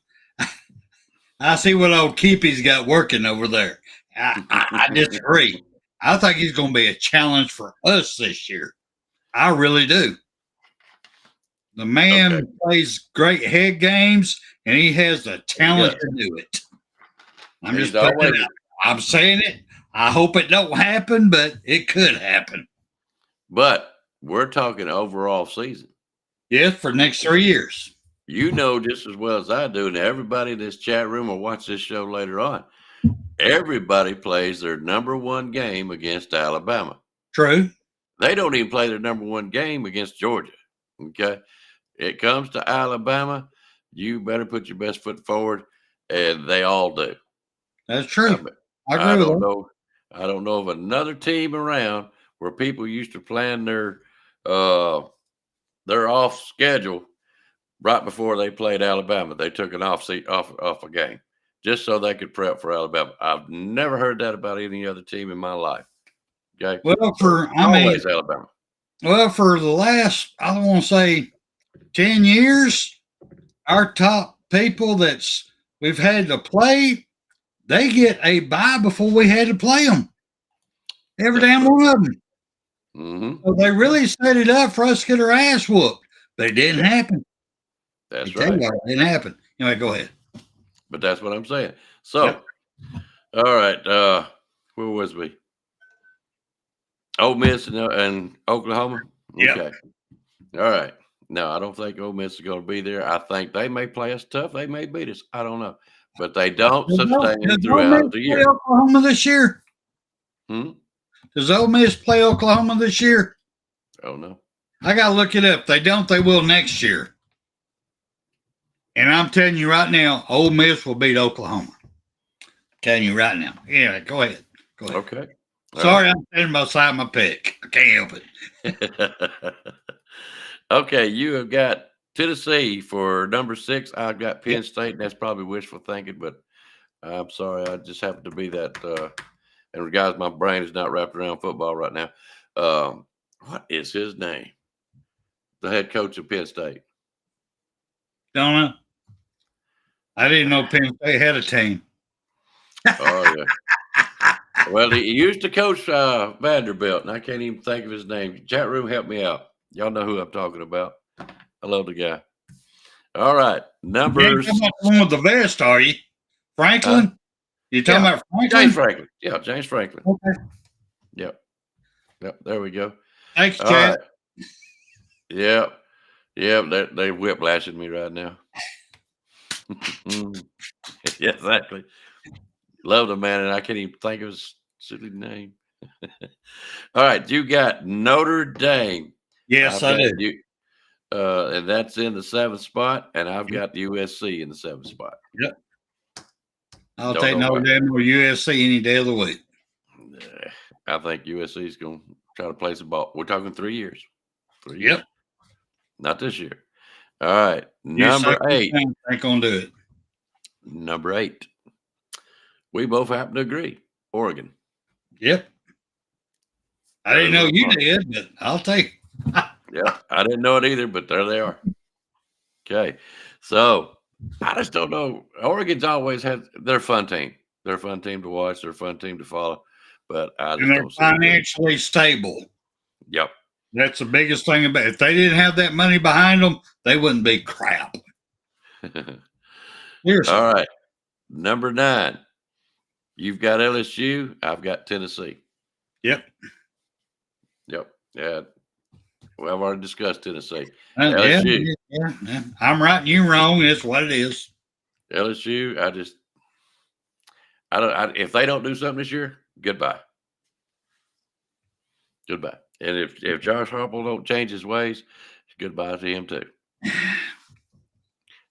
I see what old Keepy's got working over there. I disagree. I think he's going to be a challenge for us this year. I really do. The man plays great head games, and he has the talent to do it. I'm saying it. I hope it don't happen, but it could happen. But we're talking overall season. Yes, for the next 3 years. You know just as well as I do, and everybody in this chat room will watch this show later on. Everybody plays their number 1 game against Alabama. True. They don't even play their number 1 game against Georgia. Okay? It comes to Alabama, you better put your best foot forward, and they all do. That's true. I don't know of another team around where people used to plan their off schedule right before they played Alabama. They took an off a game just so they could prep for Alabama. I've never heard that about any other team in my life. Okay. Well, always Alabama. Well, for the last, I don't want to say 10 years, our top people we've had to play, they get a bye before we had to play them. Every damn one of them. Mm-hmm. So they really set it up for us to get our ass whooped, but it didn't happen. That's right. It didn't happen. Anyway, go ahead. But that's what I'm saying. So, All right. Where was we? Ole Miss and Oklahoma? Okay. All right. No, I don't think Ole Miss is going to be there. I think they may play us tough. They may beat us. I don't know. But they don't sustain throughout the year. Oklahoma this year? Does Ole Miss play Oklahoma this year? Oh, no. I got to look it up. If they don't, they will next year. And I'm telling you right now, Ole Miss will beat Oklahoma. Telling you right now. Yeah, go ahead. Okay. Sorry, I'm standing beside my pick. I can't help it. Okay, you have got Tennessee for number 6. I've got Penn State. That's probably wishful thinking, but I'm sorry. I just happen to be that. And guys, my brain is not wrapped around football right now. What is his name? The head coach of Penn State. Don't know. I didn't know Penn State had a team. Oh yeah. Well, he used to coach Vanderbilt, and I can't even think of his name. Chat room, help me out. Y'all know who I'm talking about. I love the guy. All right, numbers. You ain't talking about the one with the vest, are you? Franklin? You talking about Franklin? James Franklin. Yeah, James Franklin. Okay. Yep. There we go. Thanks, All Chad. right. Yep. They're whiplashing me right now. Yeah, exactly. Love the man, and I can't even think of his silly name. All right, you got Notre Dame. Yes, I do. And that's in the 7th spot, and I've got USC in the 7th spot. Yep. I'll take Notre Dame or USC any day of the week. I think USC is going to try to play some ball. We're talking 3 years. 3 years. Yep. Not this year. All right. Number 8. Ain't going to do it. Number 8. We both happen to agree. Oregon. Yep. I didn't know you did, but I'll take it. Yeah, I didn't know it either, but there they are. Okay. So I just don't know. Oregon's always had their fun team. They're a fun team to watch. They're a fun team to follow. But I just they're financially stable. Yep. That's the biggest thing about it. If they didn't have that money behind them, they wouldn't be crap. All right. Number 9. You've got LSU. I've got Tennessee. Yep. Yeah. Well, I've already discussed Tennessee. LSU. Yeah. I'm right and you wrong. It's what it is. LSU, if they don't do something this year, goodbye. Goodbye. And if Josh Harbaugh don't change his ways, goodbye to him too.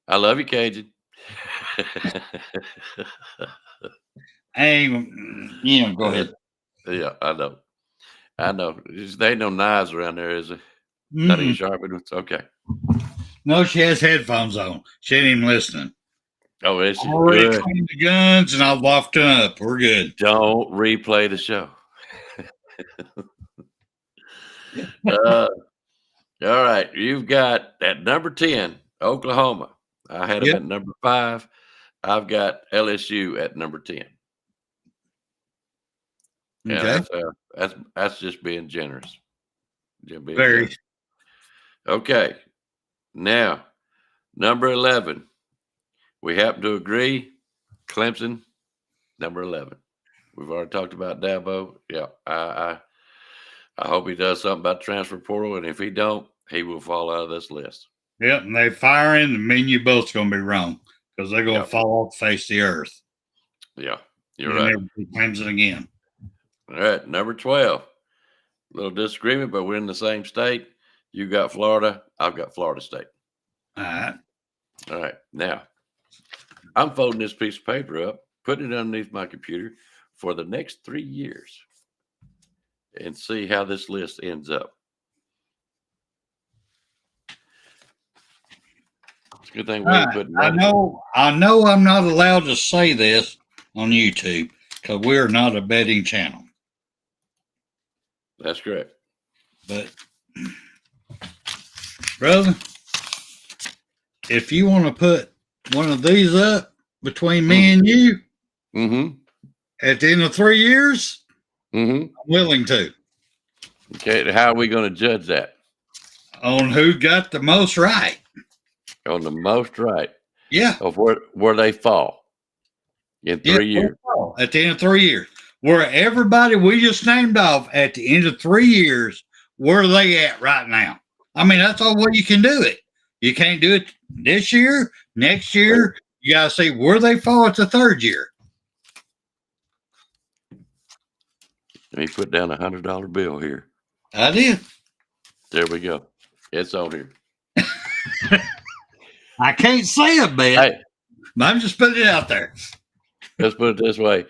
I love you, Cajun. Hey, go ahead. Yeah, I know. There ain't no knives around there, is there? Not even sharpened. It's okay. No, she has headphones on. She ain't even listening. Oh, is she? Already cleaned the guns and I've locked them up. We're good. Don't replay the show. All right. You've got at number 10, Oklahoma. I had them at number 5. I've got LSU at number 10. Yeah, that's just being generous. Very. Okay. Now, number 11. We happen to agree. Clemson, number 11. We've already talked about Dabo. Yeah, I hope he does something about the transfer portal, and if he don't, he will fall out of this list. Yep, and they firing, and me and you both going to be wrong because they're going to fall off the face of the earth. Yeah, you're right. Clemson again. All right, number 12. A little disagreement, but we're in the same state. You got Florida. I've got Florida State. All right. Now, I'm folding this piece of paper up, putting it underneath my computer for the next 3 years and see how this list ends up. It's a good thing we ain't putting I know I'm not allowed to say this on YouTube because we're not a betting channel. That's correct. But, brother, if you want to put one of these up between me and you at the end of 3 years, I'm willing to. Okay, how are we going to judge that? On who got the most right. On the most right. Yeah. Of where they fall in 3 years. At the end of 3 years. Where everybody we just named off at the end of 3 years, where are they at right now? I mean, that's all way you can do it. You can't do it this year, next year. You got to see where they fall at the 3rd year. Let me put down $100 bill here. I did. There we go. It's on here. I can't say a bet, but I'm just putting it out there. Let's put it this way.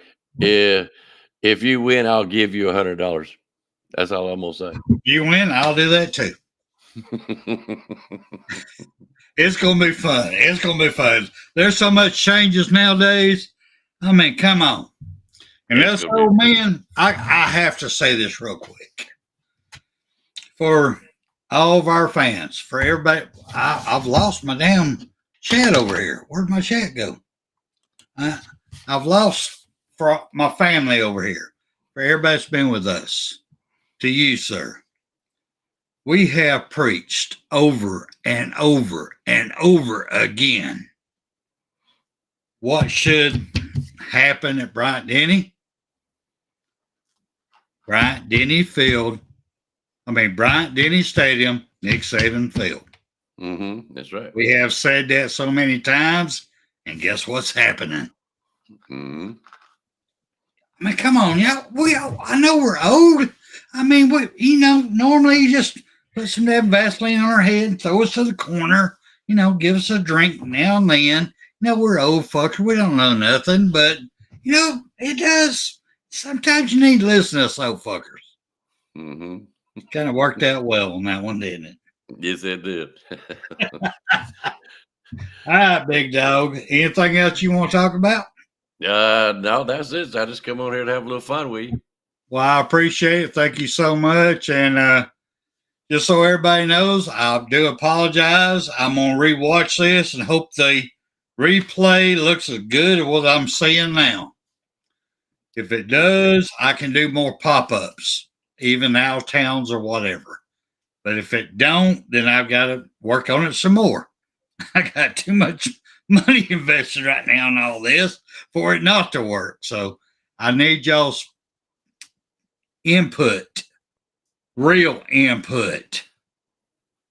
If you win, I'll give you $100. That's all I'm going to say. You win, I'll do that too. It's going to be fun. It's going to be fun. There's so much changes nowadays. I mean, come on. And It's this gonna old man, I have to say this real quick. For all of our fans, for everybody, I've lost my damn chat over here. Where'd my chat go? I've lost for my family over here. For everybody that's been with us. To you, sir. We have preached over and over and over again what should happen at Bryant Denny Stadium, Nick Saban Field. Mm-hmm. That's right. We have said that so many times, and guess what's happening? Mm-hmm. I mean, come on, y'all. I know we're old. I mean, normally you just put some of that Vaseline on our head and throw us to the corner, give us a drink now and then. We're old fuckers. We don't know nothing, but, it does. Sometimes you need to listen to us old fuckers. Mm-hmm. Kind of worked out well on that one, didn't it? Yes, it did. All right, big dog. Anything else you want to talk about? No, that's it. I just come on here to have a little fun with you. Well, I appreciate it. Thank you so much. And just so everybody knows, I do apologize. I'm going to rewatch this and hope the replay looks as good as what I'm seeing now. If it does, I can do more pop-ups, even out of towns or whatever. But if it don't, then I've got to work on it some more. I got too much money invested right now in all this for it not to work. So I need y'all's input, real input,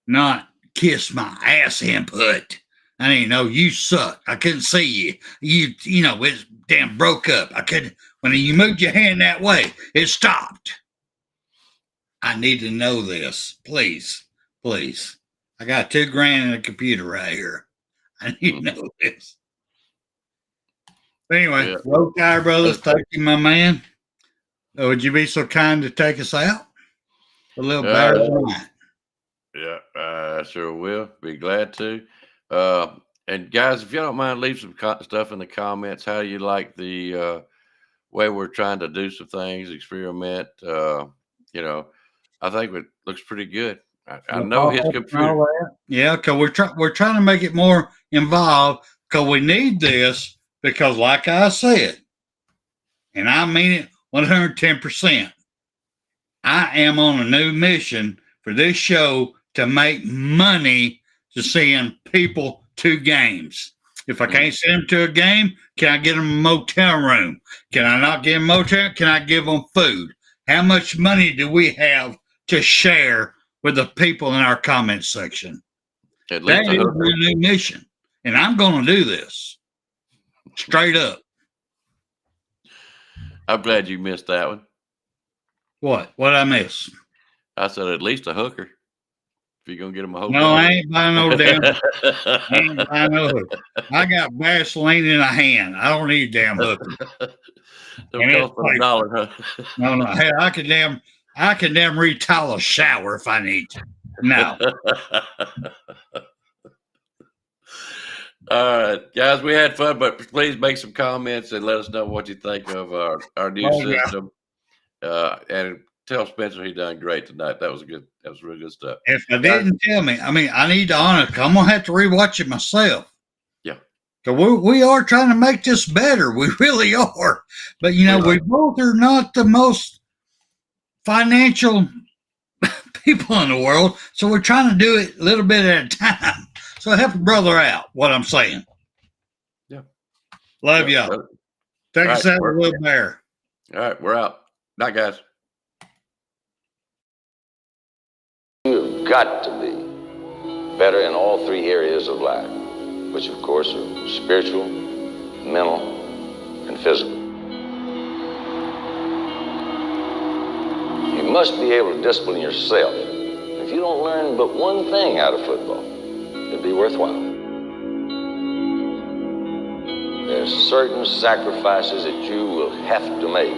not kiss my ass input. I didn't know you suck. I couldn't see you. It damn broke up. I couldn't. When you moved your hand that way, it stopped. I need to know this, please. I got $2,000 in a computer right here. I need to know this. But anyway, Roll Tide Brothers, thank you, my man. Would you be so kind to take us out? A little better than that. Yeah, I sure will. Be glad to. And guys, if you don't mind, leave some stuff in the comments. How you like the way we're trying to do some things, experiment. I think it looks pretty good. I know his computer. Yeah, because we're trying to make it more involved because we need this because, like I said, and I mean it 110%, I am on a new mission for this show to make money to send people to games. If I can't send them to a game, can I get them a motel room? Can I not give them a motel? Can I give them food? How much money do we have to share with the people in our comment section? That is my new mission. And I'm going to do this. Straight up. I'm glad you missed that one. What? What did I miss? I said at least a hooker. If you're going to get them a hotel. No, I ain't buying no damn. I ain't buying no hooker. I got Vaseline in a hand. I don't need a damn hooker. Don't cost $1, huh? No. Hey, I can damn retowel a shower if I need to. No. All right, guys, we had fun, but please make some comments and let us know what you think of our new system. And tell Spencer he done great tonight. That was good. That was real good stuff. If I didn't tell me, I need to honor. I'm gonna have to rewatch it myself. Yeah. So we are trying to make this better. We really are. But we both are not the most financial people in the world. So we're trying to do it a little bit at a time. So help a brother out, what I'm saying. Yeah. Love y'all. Take us out, Little Bear. All right, we're out. Night, guys. You've got to be better in all three areas of life, which of course are spiritual, mental, and physical. You must be able to discipline yourself. If you don't learn but one thing out of football, it'll be worthwhile. There's certain sacrifices that you will have to make.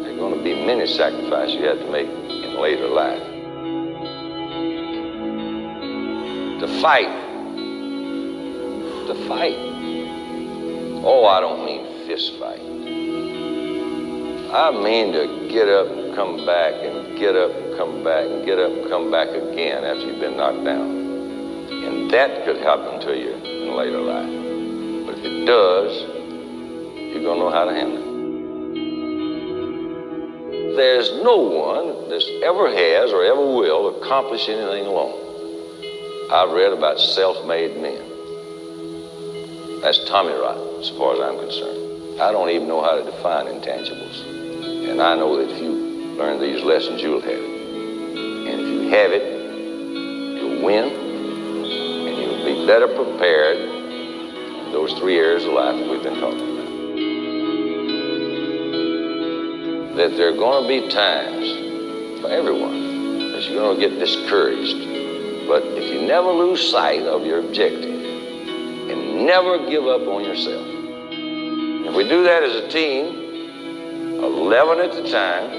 There are going to be many sacrifices you have to make in later life. To fight. Oh, I don't mean fist fight. I mean to get up and come back and get up and come back and get up and come back again after you've been knocked down. And that could happen to you in later life. But if it does, you're going to know how to handle it. There's no one that ever has or ever will accomplish anything alone. I've read about self-made men. That's Tommy rot, as far as I'm concerned. I don't even know how to define intangibles. And I know that if you learn these lessons, you'll have it. And if you have it, you'll win, and you'll be better prepared in those 3 areas of life that we've been talking about. That there are going to be times for everyone that you're going to get discouraged. But if you never lose sight of your objective and never give up on yourself, if we do that as a team, 11 at the time,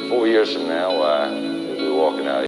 4 years from now, why, we'll be walking out